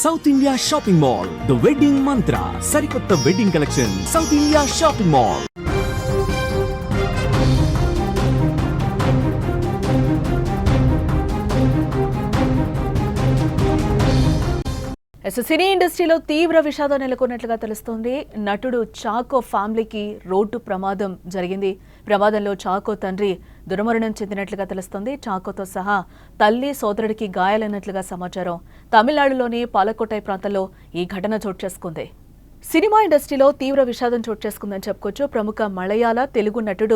South India shopping mall, the wedding mantra, సరికొత్త wedding collection, South India shopping mall. Cine ఇండస్ట్రీలో తీవ్ర విషాదం నెలకొన్నట్లుగా తెలుస్తోంది. నటుడు చాకో ఫ్యామిలీకి రోడ్డు ప్రమాదం జరిగింది. ప్రమాదంలో చాకో తండ్రి దుర్మరణం చెందినట్లుగా తెలుస్తోంది. చాకోతో సహా తల్లి, సోదరుడికి గాయాలైనట్లుగా సమాచారం. తమిళనాడులోని పాలకోటై ప్రాంతంలో ఈ ఘటన చోటు చేసుకుంది. సినిమా ఇండస్ట్రీలో తీవ్ర విషాదం చోటు చేసుకుందని చెప్పుకోవచ్చు. ప్రముఖ మలయాళ, తెలుగు నటుడు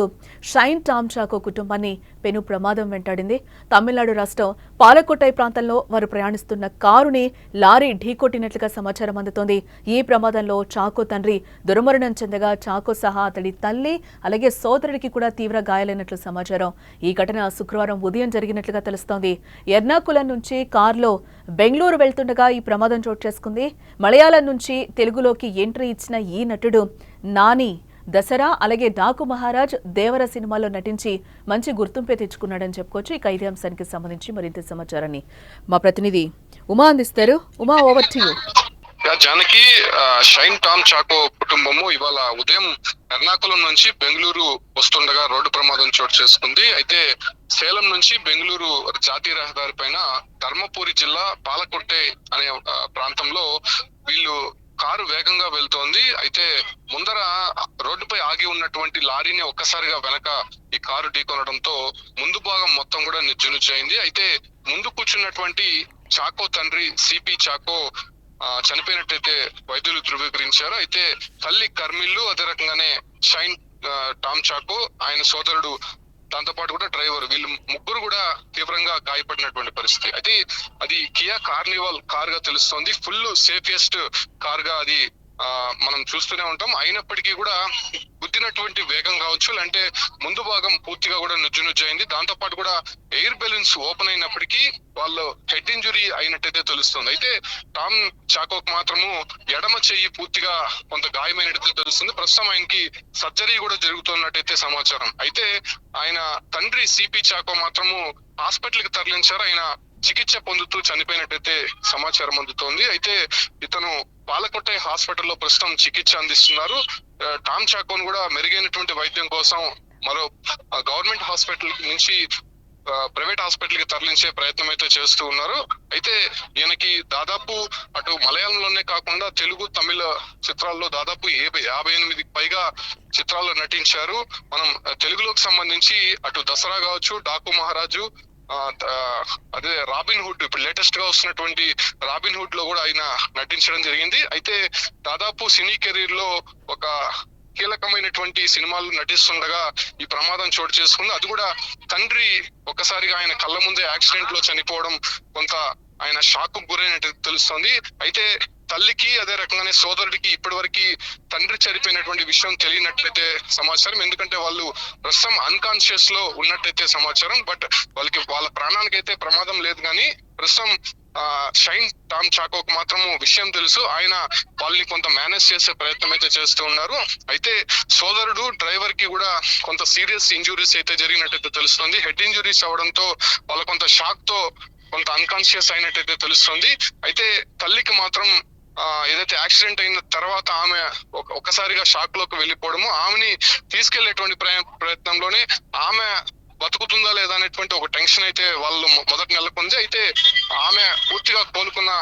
షైన్ టామ్ చాకో కుటుంబాన్ని పెను ప్రమాదం వెంటాడింది. తమిళనాడు రాష్ట్రం పాలకోటై ప్రాంతంలో వారు ప్రయాణిస్తున్న కారుని లారీ ఢీకొట్టినట్లుగా సమాచారం అందుతోంది. ఈ ప్రమాదంలో చాకో తండ్రి దుర్మరణం చెందగా చాకో సహా అతడి తల్లి అలాగే సోదరుడికి కూడా తీవ్ర గాయాలైనట్లు సమాచారం. ఈ ఘటన శుక్రవారం ఉదయం జరిగినట్లుగా తెలుస్తోంది. ఎర్నాకులం నుంచి కారులో బెంగళూరు వెళ్తుండగా ఈ ప్రమాదం చోటు చేసుకుంది. మలయాళం నుంచి తెలుగులోకి ఎంట్రీ ఇచ్చిన ఈ నటుడు నాని, దసరా అలాగే డాకు మహారాజ్, దేవర సినిమాల్లో నటించి మంచి గుర్తింపే తెచ్చుకున్నాడని చెప్పుకోవచ్చు. ఇక ఇదే అంశానికి సంబంధించి మరింత సమాచారాన్ని మా ప్రతినిధి ఉమా అందిస్తారు. Uma, over to you. Janaki, Shine Tom Chacko కుటుంబము ఇవాళ ఉదయం ఎర్నాకులం నుంచి బెంగళూరు వస్తుండగా రోడ్డు ప్రమాదం చోటు చేసుకుంది. అయితే సేలం నుంచి బెంగళూరు జాతీయ రహదారి పైన ధర్మపురి జిల్లా పాలకొట్టే అనే ప్రాంతంలో వీళ్ళు కారు వేగంగా వెళ్తోంది. అయితే ముందర రోడ్డుపై ఆగి ఉన్నటువంటి లారీని ఒక్కసారిగా వెనక ఈ కారు ఢీకొనడంతో ముందు భాగం మొత్తం కూడా నిజ్జునుజ్జయింది. అయితే ముందు కూర్చున్నటువంటి చాకో తండ్రి సిపి చాకో చనిపోయినట్టయితే వైద్యులు ధృవీకరించారు. అయితే తల్లి కర్మిల్లు, అదే రకంగానే షైన్ టామ్ చాకో, ఆయన సోదరుడు, దాంతో పాటు కూడా డ్రైవర్, వీళ్ళు ముగ్గురు కూడా తీవ్రంగా గాయపడినటువంటి పరిస్థితి. అయితే అది కియా కార్నివాల్ కార్ గా తెలుస్తోంది. ఫుల్ సేఫెస్ట్ కార్ గా అది మనం చూస్తూనే ఉంటాం. అయినప్పటికీ కూడా గుద్దినటువంటి వేగం కావచ్చు, అంటే ముందు భాగం పూర్తిగా కూడా నుజ్జునుజ్జయింది. దాంతో పాటు కూడా ఎయిర్ బెలూన్స్ ఓపెన్ అయినప్పటికీ వాళ్ళు హెడ్ ఇంజురీ అయినట్టయితే తెలుస్తుంది. అయితే టామ్ చాకోకు మాత్రము ఎడమ చెయ్యి పూర్తిగా కొంత గాయమైనట్టయితే తెలుస్తుంది. ప్రస్తుతం ఆయనకి సర్జరీ కూడా జరుగుతున్నట్టయితే సమాచారం. అయితే ఆయన తండ్రి సిపి చాకో మాత్రము హాస్పిటల్ కి తరలించారు. ఆయన చికిత్స పొందుతూ చనిపోయినట్టయితే సమాచారం అందుతోంది. అయితే ఇతను పాలకొట్టై హాస్పిటల్లో ప్రస్తుతం చికిత్స అందిస్తున్నారు. టామ్ చాకోను కూడా మెరుగైనటువంటి వైద్యం కోసం మరో గవర్నమెంట్ హాస్పిటల్ నుంచి ప్రైవేట్ హాస్పిటల్ కి తరలించే ప్రయత్నం అయితే చేస్తూ ఉన్నారు. అయితే ఈయనకి దాదాపు అటు మలయాళంలోనే కాకుండా తెలుగు, తమిళ చిత్రాల్లో దాదాపు 58 పైగా చిత్రాల్లో నటించారు. మనం తెలుగులోకి సంబంధించి అటు దసరా కావచ్చు, డాకు మహారాజు, అదే రాబిన్ హుడ్, ఇప్పుడు లేటెస్ట్ గా వస్తున్నటువంటి రాబిన్ హుడ్ లో కూడా ఆయన నటించడం జరిగింది. అయితే దాదాపు సినీ కెరీర్ లో ఒక కీలకమైనటువంటి సినిమాలు నటిస్తుండగా ఈ ప్రమాదం చోటు చేసుకుంది. అది కూడా తండ్రి ఒక్కసారిగా ఆయన కళ్ళ ముందే యాక్సిడెంట్ లో చనిపోవడం కొంత ఆయన షాక్ కు గురైనట్టు తెలుస్తోంది. అయితే తల్లికి, అదే రకంగానే సోదరుడికి ఇప్పటి వరకు తండ్రి చనిపోయినటువంటి విషయం తెలియనట్లయితే సమాచారం. ఎందుకంటే వాళ్ళు ప్రస్తుతం అన్కాన్షియస్ లో ఉన్నట్టయితే సమాచారం. బట్ వాళ్ళ ప్రాణానికి అయితే ప్రమాదం లేదు, కానీ ప్రస్తుతం షైన్ టామ్ చాకోకు మాత్రము విషయం తెలుసు. ఆయన వాళ్ళని కొంత మేనేజ్ చేసే ప్రయత్నం అయితే చేస్తూ ఉన్నారు. అయితే సోదరుడు, డ్రైవర్ కి కూడా కొంత సీరియస్ ఇంజురీస్ అయితే జరిగినట్టయితే తెలుస్తుంది. హెడ్ ఇంజురీస్ అవడంతో వాళ్ళ కొంత షాక్ తో కొంత అన్కాన్షియస్ అయినట్టయితే తెలుస్తుంది. అయితే తల్లికి మాత్రం ఏదైతే యాక్సిడెంట్ అయిన తర్వాత ఆమె ఒక్కసారిగా షాక్ లోకి వెళ్ళిపోవడము, ఆమెని తీసుకెళ్లేటువంటి ప్రయత్నంలోనే ఆమె బతుకుతుందా లేదా అనేటువంటి ఒక టెన్షన్ అయితే వాళ్ళు మొదటి నెలకొంది. అయితే ఆమె పూర్తిగా కోలుకున్న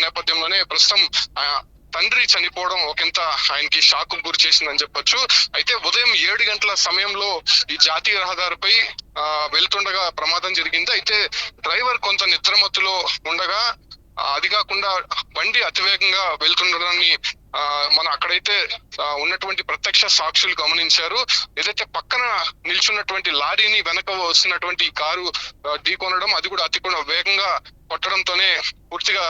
నేపథ్యంలోనే ప్రస్తుతం తండ్రి చనిపోవడం ఒకంత ఆయనకి షాక్ గురి చేసిందని చెప్పొచ్చు. అయితే ఉదయం 7 గంటల సమయంలో ఈ జాతీయ రహదారిపై వెళ్తుండగా ప్రమాదం జరిగింది. అయితే డ్రైవర్ కొంత నిద్రమత్తులో ఉండగా, అది కాకుండా బండి అతివేగంగా వెళ్తుండడాన్ని మన అక్కడైతే ఉన్నటువంటి ప్రత్యక్ష సాక్షులు గమనించారు. ఏదైతే పక్కన నిల్చున్నటువంటి లారీని వెనక వస్తున్నటువంటి కారు ఢీకొనడం, అది కూడా అతి వేగంగా కొట్టడంతోనే పూర్తిగా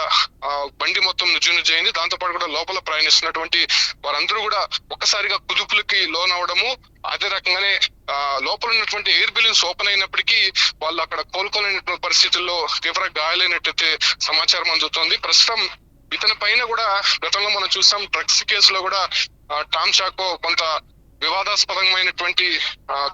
బండి మొత్తం నుజ్జునుజ్జయింది. దాంతో పాటు కూడా లోపల ప్రయాణిస్తున్నటువంటి వారందరూ కూడా ఒక్కసారిగా కుదుపులకి లోనవడము, అదే రకంగానే లోపల ఉన్నటువంటి ఎయిర్ బెలూన్స్ ఓపెన్ అయినప్పటికీ వాళ్ళు అక్కడ కోలుకోలేనటువంటి పరిస్థితుల్లో తీవ్ర గాయాలైనట్టయితే సమాచారం అందుతోంది. ప్రస్తుతం ఇతని పైన కూడా గతంలో మనం చూసాం, డ్రగ్స్ కేసులో కూడా టామ్ చాకో కొంత వివాదాస్పదమైనటువంటి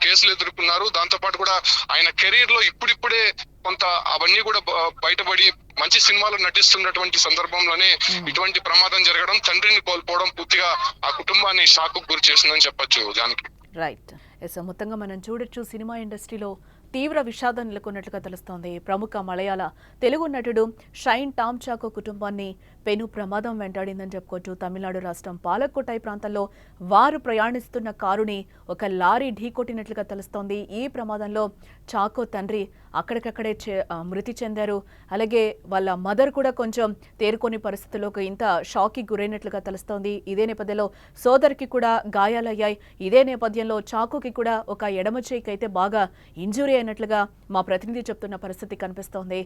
కేసులు ఎదుర్కొన్నారు. దాంతో పాటు కూడా ఆయన కెరీర్ లో ఇప్పుడిప్పుడే కొంత అవన్నీ కూడా బయటపడి మంచి సినిమాలు నటిస్తున్నటువంటి సందర్భంలోనే ఇటువంటి ప్రమాదం జరగడం, తండ్రిని కోల్పోవడం పూర్తిగా ఆ కుటుంబాన్ని షాక్ గురి చేసిందని చెప్పొచ్చు జానకి. రైట్. ఎస్, మొత్తంగా మనం చూడొచ్చు సినిమా ఇండస్ట్రీలో తీవ్ర విషాదం నెలకొన్నట్లుగా తెలుస్తోంది. ప్రముఖ మలయాళ తెలుగు నటుడు షైన్ టామ్ చాకో కుటుంబాన్ని పెను ప్రమాదం వెంటాడిందని చెప్పుకోవచ్చు. తమిళనాడు రాష్ట్రం పాలక్కోటై ప్రాంతంలో వారు ప్రయాణిస్తున్న కారుని ఒక లారీ ఢీకొట్టినట్లుగా తెలుస్తోంది. ఈ ప్రమాదంలో చాకో తండ్రి అక్కడికక్కడే మృతి చెందారు. అలాగే వాళ్ళ మదర్ కూడా కొంచెం తేరుకొని పరిస్థితుల్లోకి ఇంత షాక్కి గురైనట్లుగా తెలుస్తోంది. ఇదే నేపథ్యంలో సోదరికి కూడా గాయాలయ్యాయి. ఇదే నేపథ్యంలో చాకోకి కూడా ఒక ఎడమ చేయికి అయితే బాగా ఇంజురీ అయినట్లుగా మా ప్రతినిధి చెప్తున్న పరిస్థితి కనిపిస్తోంది.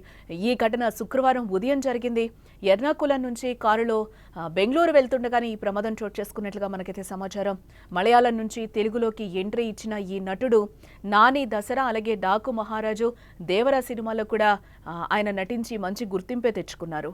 ఈ ఘటన శుక్రవారం ఉదయం జరిగింది. ఎర్నాకులం నుంచి కారులో బెంగళూరు వెళ్తుండగానే ఈ ప్రమాదం చోటు చేసుకున్నట్లుగా మనకైతే సమాచారం. మలయాళం నుంచి తెలుగులోకి ఎంట్రీ ఇచ్చిన ఈ నటుడు నాని, దసరా, అలాగే డాకు మహారాజు, దేవరా సినిమాలో కూడా ఆయన నటించి మంచి గుర్తింపే తెచ్చుకున్నారు.